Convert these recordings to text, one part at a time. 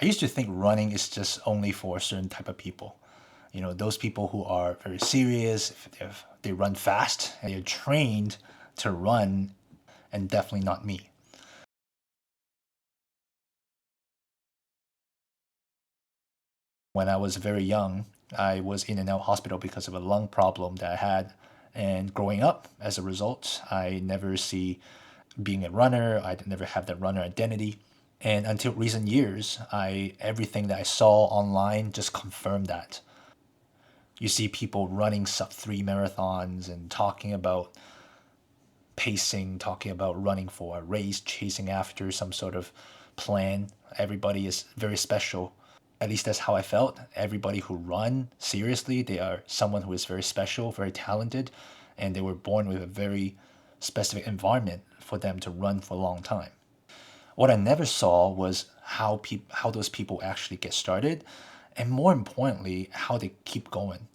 I used to think running is just only for a certain type of people. You know, those people who are very serious, if they run fast and they're trained to run, and definitely not me. When I was very young, I was in and out hospital because of a lung problem that I had. And growing up, as a result, I never see being a runner. I never have that runner identity. And until recent years, I everything that I saw online just confirmed that. You see people running sub-3 marathons and talking about pacing, talking about running for a race, chasing after some sort of plan. Everybody is very special. At least that's how I felt. Everybody who run seriously, they are someone who is very special, very talented, and they were born with a very specific environment for them to run for a long time. What I never saw was how those people actually get started, and more importantly, how they keep going.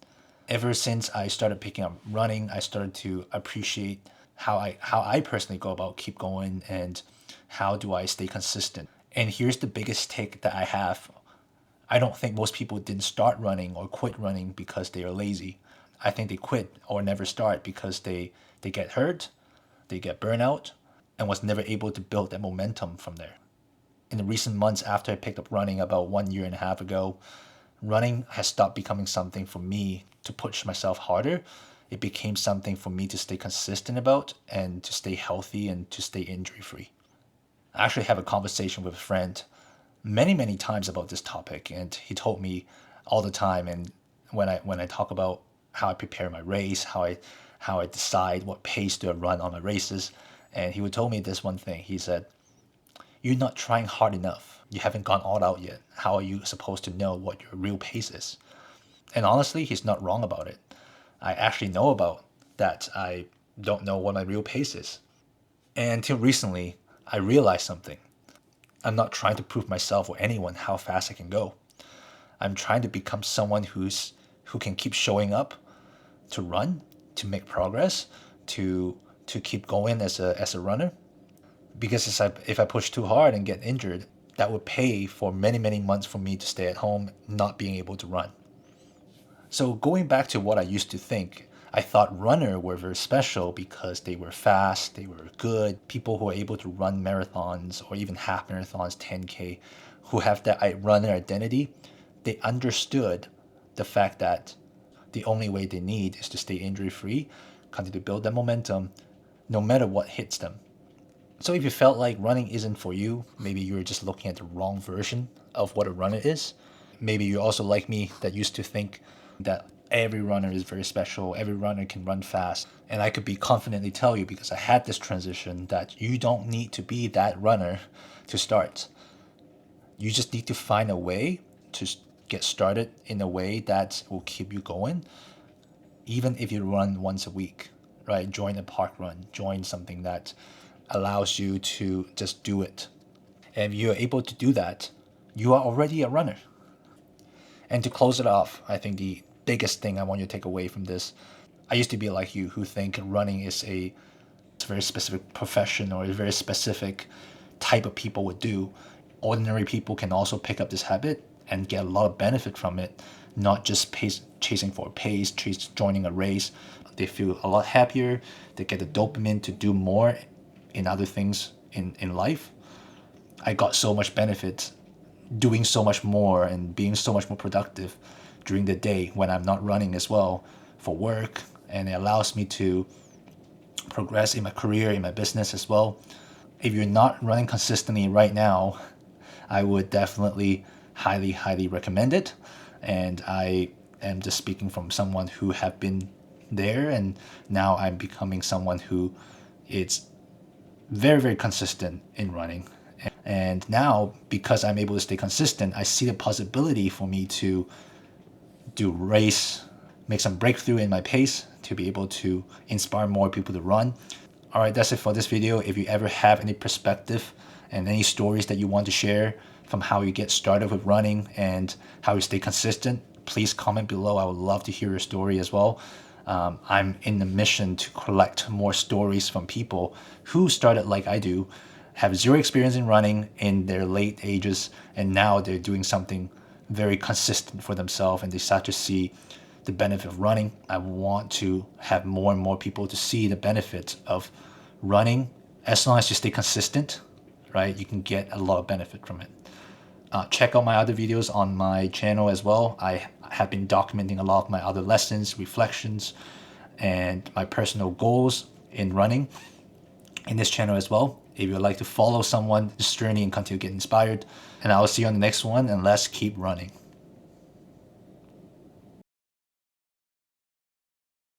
Ever since I started picking up running, I started to appreciate how I personally go about keep going and how do I stay consistent. And here's the biggest take that I have. I don't think most people didn't start running or quit running because they are lazy. I think they quit or never start because they get hurt, they get burnout, and was never able to build that momentum from there. In the recent months after I picked up running about 1 year and a half ago, running has stopped becoming something for me to push myself harder. It became something for me to stay consistent about and to stay healthy and to stay injury free. I actually have a conversation with a friend many times about this topic, and he told me all the time. And when I talk about how I prepare my race, how I decide what pace to run on my races, and he would tell me this one thing. He said, "You're not trying hard enough. You haven't gone all out yet. How are you supposed to know what your real pace is?" And honestly, he's not wrong about it. I actually know about that. I don't know what my real pace is. And until recently, I realized something. I'm not trying to prove myself or anyone how fast I can go. I'm trying to become someone who can keep showing up to run, to make progress, to keep going as a runner. Because if I push too hard and get injured, that would pay for many months for me to stay at home, not being able to run. So going back to what I used to think, I thought runners were very special because they were fast, they were good. People who are able to run marathons or even half marathons, 10K, who have that runner identity, they understood the fact that the only way they need is to stay injury free, continue to build that momentum, no matter what hits them. So if you felt like running isn't for you, maybe you're just looking at the wrong version of what a runner is. Maybe you're also like me that used to think that every runner is very special, every runner can run fast. And I could be confidently tell you, because I had this transition, that you don't need to be that runner to start. You just need to find a way to get started in a way that will keep you going, even if you run once a week, right? Join a park run, join something that allows you to just do it. And if you're able to do that, you are already a runner. And to close it off, I think the biggest thing I want you to take away from this, I used to be like you who think running is a very specific profession or a very specific type of people would do. Ordinary people can also pick up this habit and get a lot of benefit from it, not just chasing for a pace, joining a race. They feel a lot happier. They get the dopamine to do more in other things in life. I got so much benefit doing so much more and being so much more productive during the day when I'm not running as well for work. And it allows me to progress in my career, in my business as well. If you're not running consistently right now, I would definitely highly recommend it. And I am just speaking from someone who have been there, and now I'm becoming someone who is very consistent in running. And now, because I'm able to stay consistent, I see the possibility for me to do race, make some breakthrough in my pace, to be able to inspire more people to run. All right, that's it for this video. If you ever have any perspective and any stories that you want to share from how you get started with running and how you stay consistent, please comment below. I would love to hear your story as well. I'm in the mission to collect more stories from people who started like I do have zero experience in running in their late ages, and now they're doing something very consistent for themselves, and they start to see the benefit of running. I want to have more and more people to see the benefits of running. As long as you stay consistent, right, you can get a lot of benefit from it. Check out my other videos on my channel as well. I have been documenting a lot of my other lessons, reflections, and my personal goals in running in this channel as well. If you'd like to follow someone this journey and continue to get inspired, and I will see you on the next one, and let's keep running.